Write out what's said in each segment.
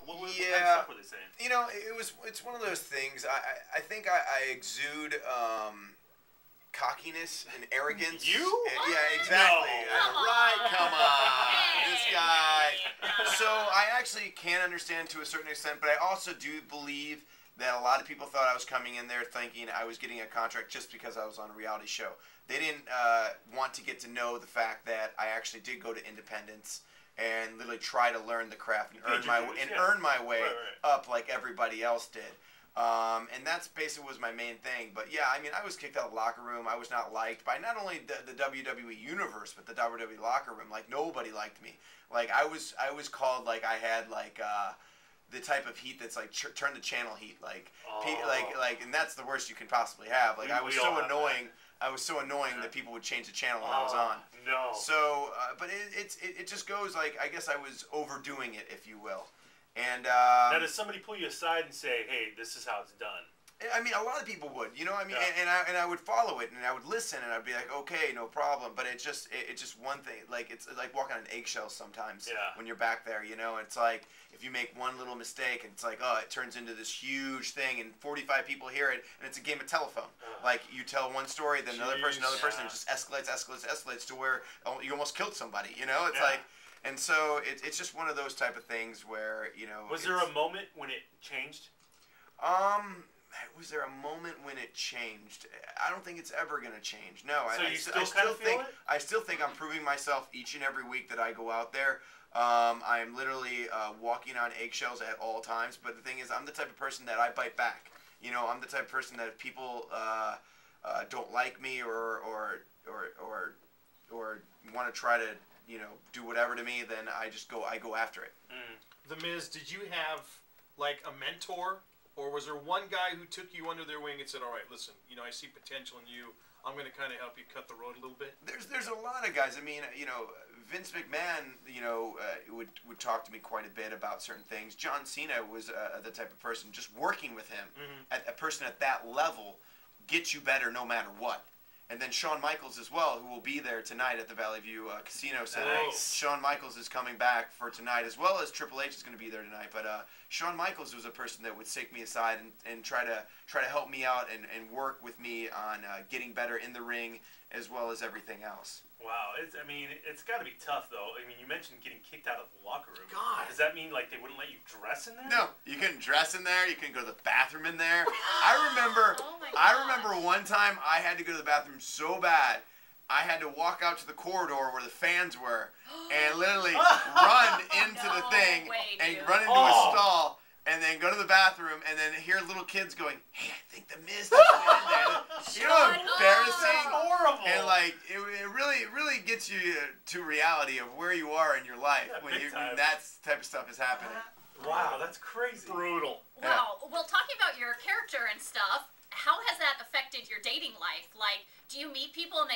What kind of stuff were they saying? You know, it's one of those things. I think I exude cockiness and arrogance. You? Yeah, exactly. No. Right, come on. This guy. So I actually can understand to a certain extent, but I also do believe that a lot of people thought I was coming in there thinking I was getting a contract just because I was on a reality show. They didn't want to get to know the fact that I actually did go to independence and literally try to learn the craft and earn my way up like everybody else did. And that's basically was my main thing. But yeah, I mean, I was kicked out of the locker room. I was not liked by not only the WWE universe, but the WWE locker room. Like nobody liked me. Like I was called like I had like the type of heat that's like turn the channel heat. Like and that's the worst you can possibly have. Like I was so annoying. I was so annoying that people would change the channel when I was on. No. So, but it just goes like I guess I was overdoing it, if you will. And now, does somebody pull you aside and say, "Hey, this is how it's done"? I mean, a lot of people would, you know. I mean, Yeah. and I would follow it, and I would listen, and I'd be like, "Okay, no problem." But it's just one thing. Like it's like walking on eggshells sometimes when you're back there. You know, it's like if you make one little mistake, and it's like, oh, it turns into this huge thing, and 45 people hear it, and it's a game of telephone. Like you tell one story, then another person, and it just escalates to where you almost killed somebody. You know, it's like. And so it's just one of those type of things where, you know. Was there a moment when it changed? Was there a moment when it changed? I don't think it's ever going to change. No, so I still think I'm proving myself each and every week that I go out there. I am literally walking on eggshells at all times. But the thing is, I'm the type of person that I bite back. You know, I'm the type of person that if people don't like me or want to try to, you know, do whatever to me, then I go after it. The Miz, did you have like a mentor, or was there one guy who took you under their wing and said, "All right, listen, you know, I see potential in you. I'm going to kind of help you cut the road a little bit"? There's a lot of guys. I mean, you know, Vince McMahon, you know, would talk to me quite a bit about certain things. John Cena was the type of person. Just working with him, a person at that level, gets you better no matter what. And then Shawn Michaels as well, who will be there tonight at the Valley View Casino Center. Nice. Shawn Michaels is coming back for tonight, as well as Triple H is going to be there tonight. But Shawn Michaels was a person that would take me aside and try to help me out and work with me on getting better in the ring, as well as everything else. Wow, it's got to be tough though. I mean, you mentioned getting kicked out of the locker room. God. Does that mean like they wouldn't let you dress in there? No, you couldn't dress in there. You couldn't go to the bathroom in there. I remember one time I had to go to the bathroom so bad, I had to walk out to the corridor where the fans were and literally run into the thing and run into a stall. And then go to the bathroom, and then hear little kids going, "Hey, I think the Miz is in there." You know, embarrassing, horrible, and like it really gets you to reality of where you are in your life when that type of stuff is happening. Wow, that's crazy. Brutal. Wow. Well, talking about your character and stuff, how has that affected your dating life? Like, do you meet people and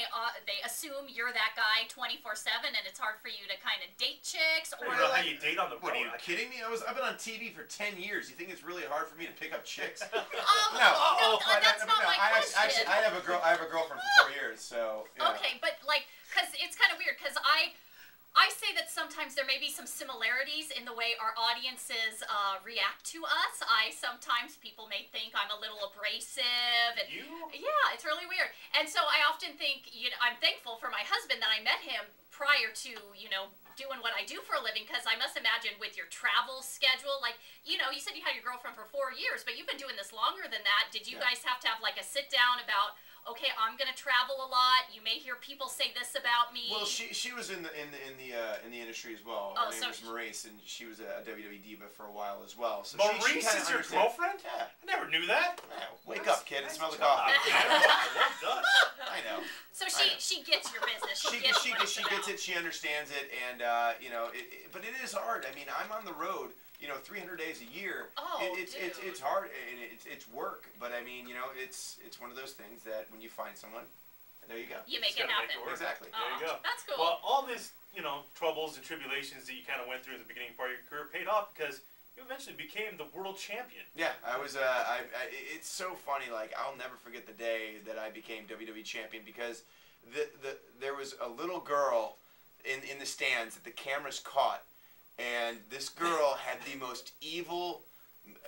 they assume you're that guy 24/7, and it's hard for you to kind of date chicks? Or I don't know how you date on the road. What, are you kidding me? I've been on TV for 10 years. You think it's really hard for me to pick up chicks? No, that's not my question. Actually, I have a girlfriend for 4 years, so. Yeah. Okay, but like, cause it's kind of weird, cause I say that sometimes there may be some similarities in the way our audiences react to us. People may think I'm a little abrasive. And, yeah, it's really weird. And so I often think, you know, I'm thankful for my husband that I met him prior to, you know, doing what I do for a living, because I must imagine with your travel schedule, like, you know, you said you had your girlfriend for 4 years, but you've been doing this longer than that. Did you guys have to have like a sit down about, okay, I'm gonna travel a lot. You may hear people say this about me. Well, she was in the industry as well. Her name was Maurice, and she was a WWE diva for a while as well. So Maurice is your girlfriend? Yeah. I never knew that. Yeah. Wake up, kid, and smell the coffee. Well done. I know. So she gets your business. She gets it. She understands it, and you know, but it is hard. I mean, I'm on the road. You know, 300 days a year. Oh, it's hard, and it's work. But I mean, you know, it's one of those things that when you find someone, there you go. You make it happen. Exactly. There you go. That's cool. Well, all this, you know, troubles and tribulations that you kind of went through in the beginning part of your career paid off because you eventually became the world champion. Yeah, I was. It's so funny. Like, I'll never forget the day that I became WWE champion, because there was a little girl in the stands that the cameras caught. and this girl had the most evil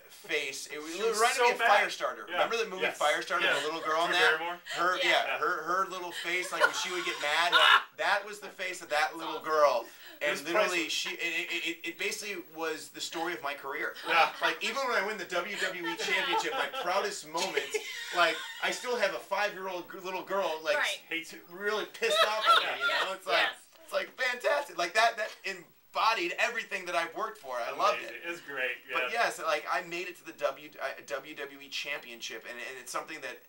face. It She was reminded so me of bad. Firestarter. Yeah. Remember the movie Yes. Firestarter? Yeah. The little girl in Drew that. Barrymore? Her Yeah. her little face, like when she would get mad. That was the face of that little girl. It And was literally, priceless. it basically was the story of my career. Yeah. Like, even when I win the WWE Championship, my proudest moment, like, I still have a 5-year-old little girl, like, Right. Hates it. really pissed off at me, you know? It's like, Yes. it's like fantastic. Like, that embodied everything that I've worked for. I loved it. It was great. Yeah. But yes, like, I made it to the WWE Championship, and it's something that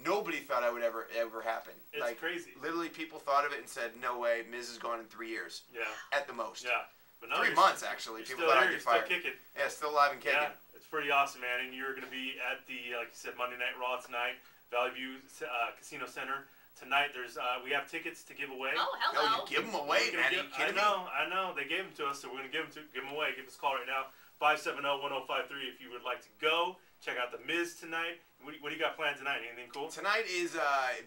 nobody thought I would ever happen. It's like, crazy. literally, people thought of it and said, "No way, Miz is gone in 3 years, Yeah. at the most." Yeah. But no, 3 you're months still- actually. You're People still thought here. I'd You're get still fired. kicking. Yeah, still alive and kicking. Yeah, it's pretty awesome, man. And you're going to be at the, like you said, Monday Night Raw tonight, Valley View Casino Center. Tonight, there's we have tickets to give away. Oh, Oh, hello. you give them away, We're man. gonna Are you kidding me? I know. They gave them to us, so we're going to give them away. Give us a call right now, 570-1053 if you would like to go. Check out The Miz tonight. What do you got planned tonight? Anything cool? Tonight is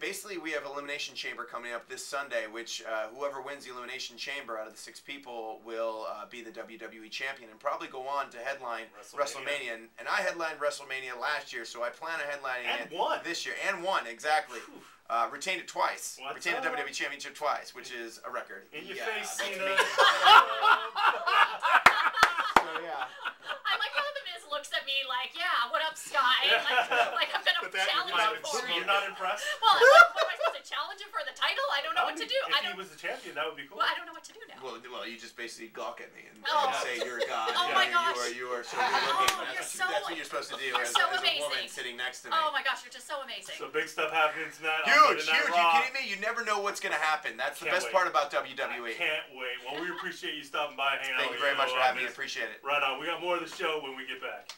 basically we have Elimination Chamber coming up this Sunday, which whoever wins the Elimination Chamber out of the 6 people will be the WWE champion and probably go on to headline WrestleMania. And I headlined WrestleMania last year, so I plan on headlining And won. this year. And won, exactly. Retained it twice. What's Retained the up? WWE Championship twice, which is a record. In your Yeah, face, that's Cena. me. So yeah. I like how the Miz looks at me like, yeah, what up, Sky? Like I'm gonna But that challenge might him have for been it. I'm not impressed. Well, what am I supposed to challenge him for the title? I don't know what to do. If I he don't. was the champion, that would be cool. Well, I don't know what to do now. Well, you just basically gawk at me and Oh. say you're a god. Oh You my know, gosh. You are so good looking. Oh, you're That's so- what you're supposed to do you're as, so as a woman amazing. sitting next to me. Oh my gosh, you're just so amazing. So big stuff happening tonight. on Huge, Monday Night huge. Raw. You kidding me? You never know what's going to happen. That's the Can't best wait. part about I WWE. can't wait. Well, we appreciate you stopping by and hanging out Thank you with very much us. for having me. I appreciate it. Right on. We got more of the show when we get back.